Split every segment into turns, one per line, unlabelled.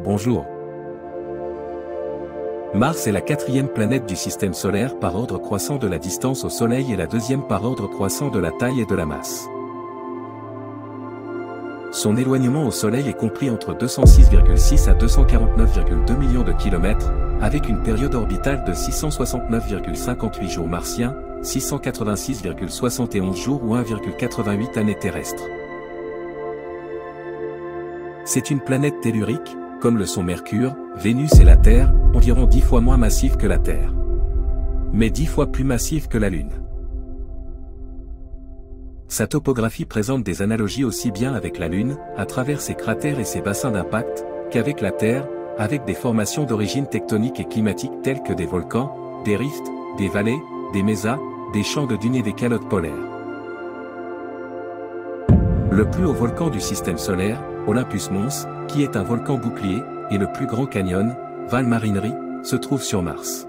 Bonjour. Mars est la quatrième planète du système solaire par ordre croissant de la distance au Soleil et la deuxième par ordre croissant de la taille et de la masse. Son éloignement au Soleil est compris entre 206,6 à 249,2 millions de kilomètres, avec une période orbitale de 669,58 jours martiens, 686,71 jours ou 1,88 années terrestres. C'est une planète tellurique, comme le sont Mercure, Vénus et la Terre, environ 10 fois moins massive que la Terre. Mais 10 fois plus massive que la Lune. Sa topographie présente des analogies aussi bien avec la Lune, à travers ses cratères et ses bassins d'impact, qu'avec la Terre, avec des formations d'origine tectonique et climatique telles que des volcans, des rifts, des vallées, des mésas, des champs de dunes et des calottes polaires. Le plus haut volcan du système solaire, Olympus Mons, qui est un volcan bouclier, et le plus grand canyon, Val Marinery, se trouve sur Mars.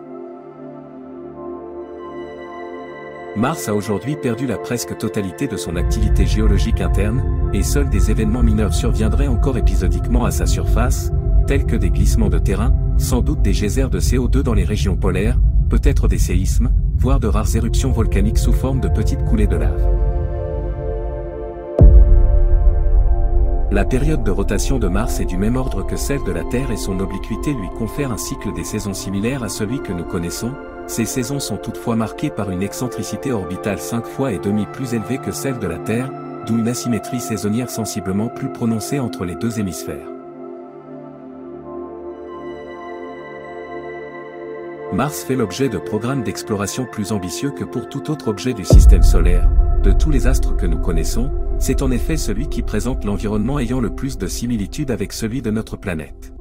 Mars a aujourd'hui perdu la presque totalité de son activité géologique interne, et seuls des événements mineurs surviendraient encore épisodiquement à sa surface, tels que des glissements de terrain, sans doute des geysers de CO2 dans les régions polaires, peut-être des séismes, voire de rares éruptions volcaniques sous forme de petites coulées de lave. La période de rotation de Mars est du même ordre que celle de la Terre et son obliquité lui confère un cycle des saisons similaire à celui que nous connaissons. Ces saisons sont toutefois marquées par une excentricité orbitale 5 fois et demi plus élevée que celle de la Terre, d'où une asymétrie saisonnière sensiblement plus prononcée entre les deux hémisphères. Mars fait l'objet de programmes d'exploration plus ambitieux que pour tout autre objet du système solaire. De tous les astres que nous connaissons, c'est en effet celui qui présente l'environnement ayant le plus de similitudes avec celui de notre planète.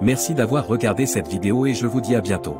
Merci d'avoir regardé cette vidéo et je vous dis à bientôt.